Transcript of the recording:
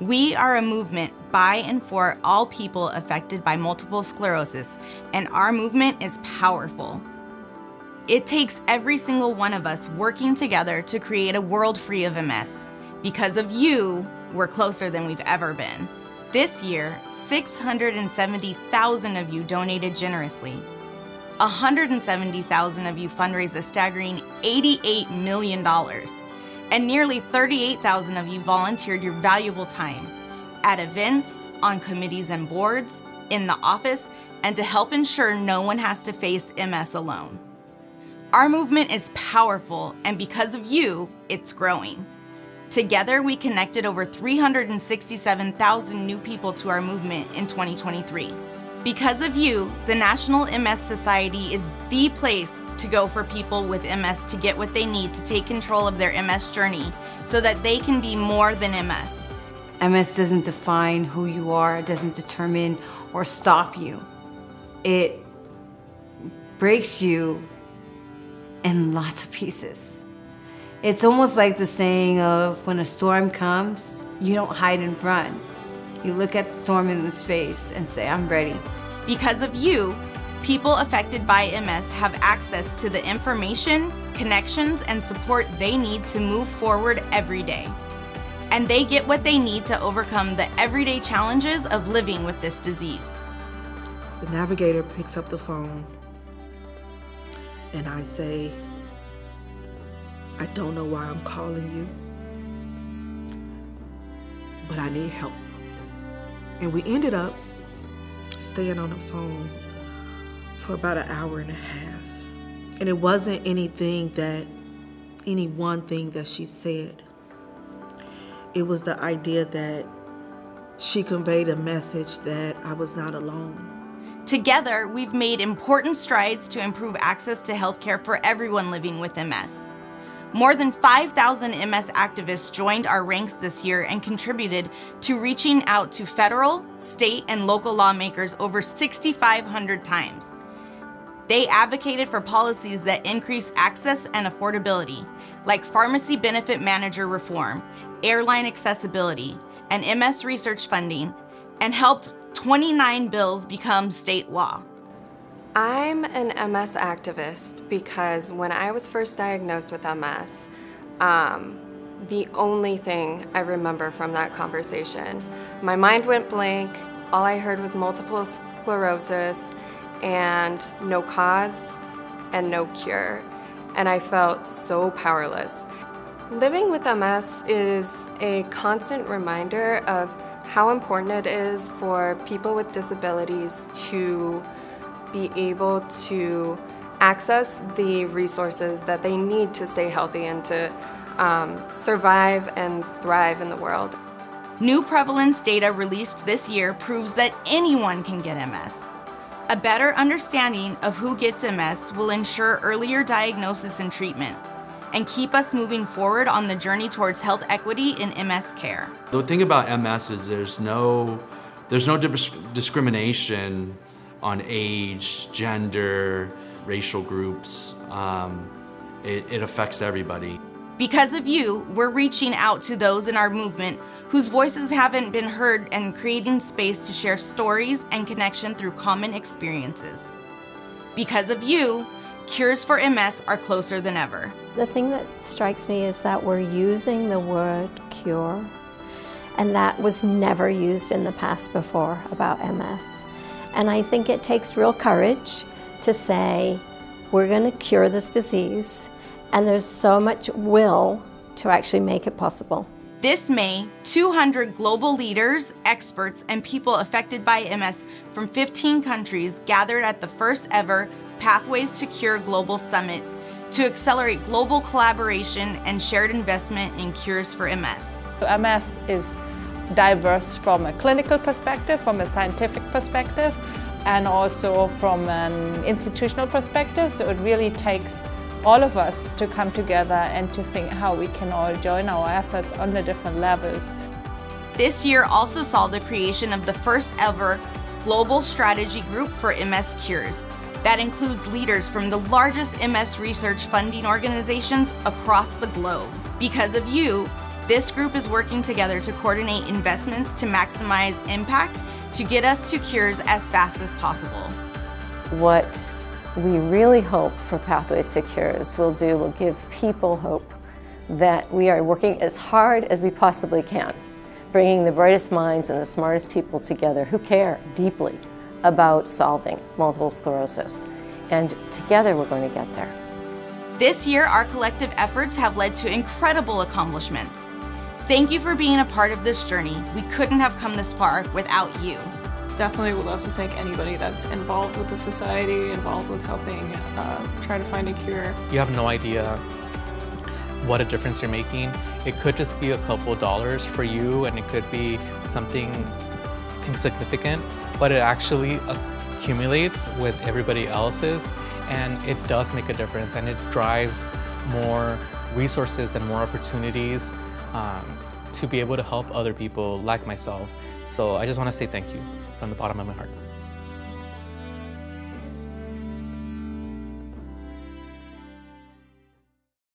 We are a movement by and for all people affected by multiple sclerosis, and our movement is powerful. It takes every single one of us working together to create a world free of MS. Because of you, we're closer than we've ever been. This year, 670,000 of you donated generously. 170,000 of you fundraised a staggering $88 million. And nearly 38,000 of you volunteered your valuable time at events, on committees and boards, in the office, and to help ensure no one has to face MS alone. Our movement is powerful, and because of you, it's growing. Together, we connected over 367,000 new people to our movement in 2023. Because of you, the National MS Society is the place to go for people with MS to get what they need to take control of their MS journey so that they can be more than MS. MS doesn't define who you are, it doesn't determine or stop you. It breaks you in lots of pieces. It's almost like the saying of when a storm comes, you don't hide and run. You look at the storm in its face and say, I'm ready. Because of you, people affected by MS have access to the information, connections, and support they need to move forward every day. And they get what they need to overcome the everyday challenges of living with this disease. The navigator picks up the phone and I say, I don't know why I'm calling you, but I need help. And we ended up staying on the phone for about an hour and a half. And it wasn't any one thing that she said. It was the idea that she conveyed a message that I was not alone. Together, we've made important strides to improve access to healthcare for everyone living with MS. More than 5,000 MS activists joined our ranks this year and contributed to reaching out to federal, state, and local lawmakers over 6,500 times. They advocated for policies that increase access and affordability, like pharmacy benefit manager reform, airline accessibility, and MS research funding, and helped 29 bills become state law. I'm an MS activist because when I was first diagnosed with MS, the only thing I remember from that conversation, my mind went blank, all I heard was multiple sclerosis and no cause and no cure, and I felt so powerless. Living with MS is a constant reminder of how important it is for people with disabilities to be able to access the resources that they need to stay healthy and to survive and thrive in the world. New prevalence data released this year proves that anyone can get MS. A better understanding of who gets MS will ensure earlier diagnosis and treatment, and keep us moving forward on the journey towards health equity in MS care. The thing about MS is there's no discrimination on age, gender, racial groups. It affects everybody. Because of you, we're reaching out to those in our movement whose voices haven't been heard and creating space to share stories and connection through common experiences. Because of you, cures for MS are closer than ever. The thing that strikes me is that we're using the word cure, and that was never used in the past before about MS. And I think it takes real courage to say, we're going to cure this disease, and there's so much will to actually make it possible. This May, 200 global leaders, experts, and people affected by MS from 15 countries gathered at the first ever Pathways to Cure Global Summit to accelerate global collaboration and shared investment in cures for MS. MS is diverse from a clinical perspective, from a scientific perspective, and also from an institutional perspective. So it really takes all of us to come together and to think how we can all join our efforts on the different levels. This year also saw the creation of the first ever Global Strategy Group for MS Cures that includes leaders from the largest MS research funding organizations across the globe. Because of you, This group is working together to coordinate investments to maximize impact to get us to cures as fast as possible. What we really hope for Pathways to Cures will give people hope that we are working as hard as we possibly can, bringing the brightest minds and the smartest people together who care deeply about solving multiple sclerosis. And together we're going to get there. This year, our collective efforts have led to incredible accomplishments. Thank you for being a part of this journey. We couldn't have come this far without you. Definitely would love to thank anybody that's involved with the society, involved with helping try to find a cure. You have no idea what a difference you're making. It could just be a couple dollars for you, and it could be something insignificant, but it actually accumulates with everybody else's, and it does make a difference, and it drives more resources and more opportunities to be able to help other people like myself. So I just want to say thank you from the bottom of my heart.